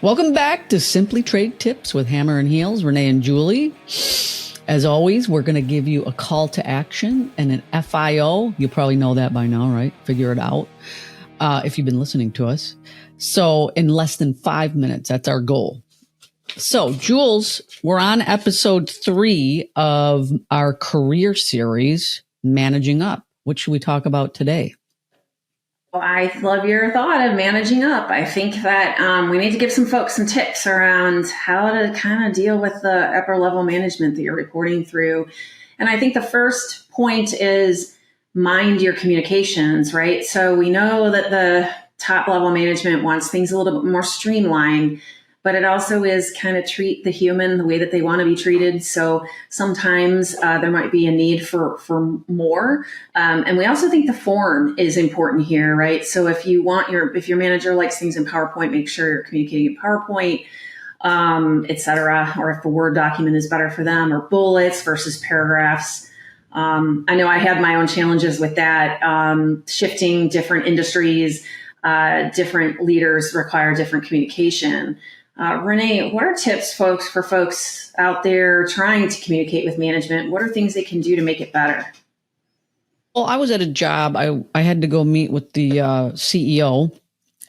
Welcome back to Simply Trade Tips with Hammer and Heels, Renee and Julie. As always, we're going to give you a call to action and an FIO. You probably know that by now, right? Figure it out if you've been listening to us. So in less than 5 minutes, that's our goal. So, Jules, we're on episode 3 of our career series, Managing Up. What should we talk about today? Well, I love your thought of managing up. I think that we need to give some folks some tips around how to kind of deal with the upper level management that you're reporting through. And I think the first point is mind your communications, right? So we know that the top level management wants things a little bit more streamlined, but it also is kind of treat the human the way that they want to be treated. So sometimes there might be a need for more. And we also think the form is important here, right? So if your manager likes things in PowerPoint, make sure you're communicating in PowerPoint, et cetera. Or if the Word document is better for them, or bullets versus paragraphs. I know I had my own challenges with that. Shifting different industries, different leaders require different communication. Renee, what are tips for folks out there trying to communicate with management? What are things they can do to make it better? Well, I was at a job. I had to go meet with the CEO,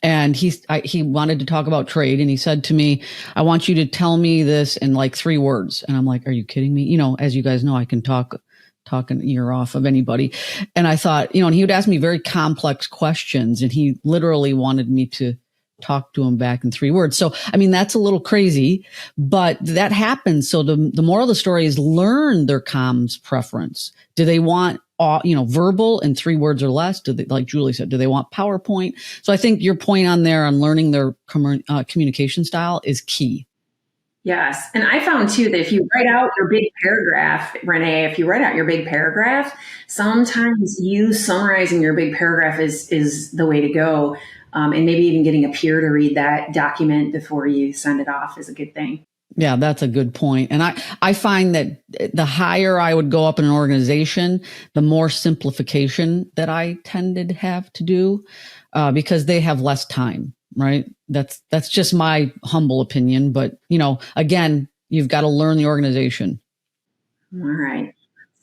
and he wanted to talk about trade. And he said to me, I want you to tell me this in like 3 words. And I'm like, are you kidding me? You know, as you guys know, I can talk an ear off of anybody. And I thought, and he would ask me very complex questions, and he literally wanted me to talk to him back in 3 words. So, I mean, that's a little crazy, but that happens. So the moral of the story is learn their comms preference. Do they want, verbal in 3 words or less? Do they, like Julie said, do they want PowerPoint? So I think your point on there on learning their communication style is key. Yes. And I found too that if you write out your big paragraph, Renee, sometimes you summarizing your big paragraph is the way to go. And maybe even getting a peer to read that document before you send it off is a good thing. Yeah, that's a good point. And I find that the higher I would go up in an organization, the more simplification that I tended to have to do because they have less time, right? That's just my humble opinion. But, again, you've got to learn the organization. All right.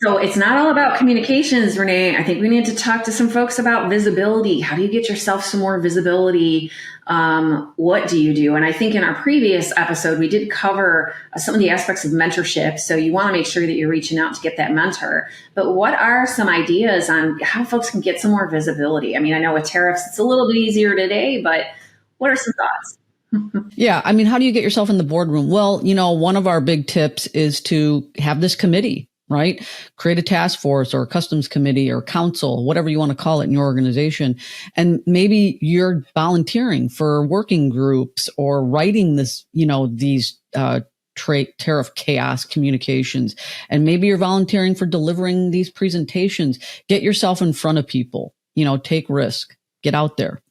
So it's not all about communications, Renee. I think we need to talk to some folks about visibility. How do you get yourself some more visibility? What do you do? And I think in our previous episode, we did cover some of the aspects of mentorship. So you want to make sure that you're reaching out to get that mentor. But what are some ideas on how folks can get some more visibility? I mean, I know with tariffs, it's a little bit easier today, but what are some thoughts? Yeah. I mean, how do you get yourself in the boardroom? Well, one of our big tips is to have this committee. Right? Create a task force or a customs committee or council, whatever you want to call it in your organization. And maybe you're volunteering for working groups or writing these tariff chaos communications. And maybe you're volunteering for delivering these presentations. Get yourself in front of people, take risk, get out there.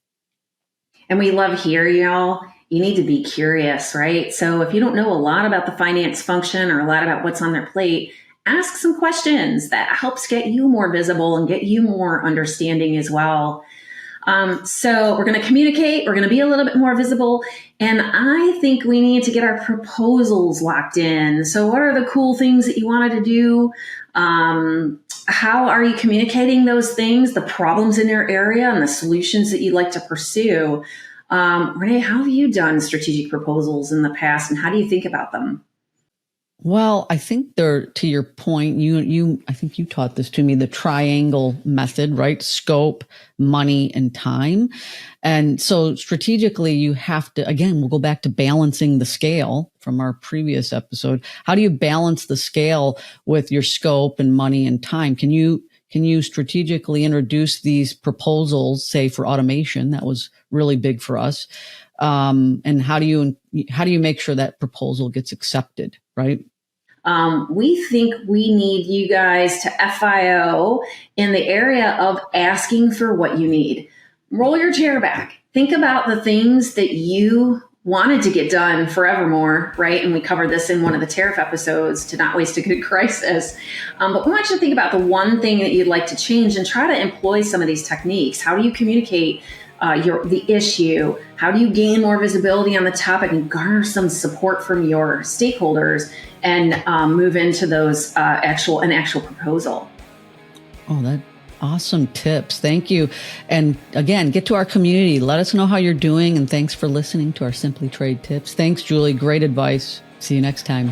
And we love here, y'all. You need to be curious, right? So if you don't know a lot about the finance function or a lot about what's on their plate, ask some questions. That helps get you more visible and get you more understanding as well. So we're going to communicate. We're going to be a little bit more visible. And I think we need to get our proposals locked in. So what are the cool things that you wanted to do? How are you communicating those things, the problems in your area and the solutions that you'd like to pursue? Renee, how have you done strategic proposals in the past and how do you think about them? Well, I think to your point, I think you taught this to me, the triangle method, right? Scope, money, and time. And so strategically, you have to, again, we'll go back to balancing the scale from our previous episode. How do you balance the scale with your scope and money and time? Can you strategically introduce these proposals, say for automation? That was really big for us. And how do you make sure that proposal gets accepted, right? We think we need you guys to FIO in the area of asking for what you need. Roll your chair back. Think about the things that you wanted to get done forevermore, right? And we covered this in one of the tariff episodes, to not waste a good crisis. But we want you to think about the one thing that you'd like to change and try to employ some of these techniques. How do you communicate the issue? How do you gain more visibility on the topic and garner some support from your stakeholders and move into those actual proposal? Oh, that awesome tips. Thank you. And again, get to our community. Let us know how you're doing. And thanks for listening to our Simply Trade tips. Thanks, Julie. Great advice. See you next time.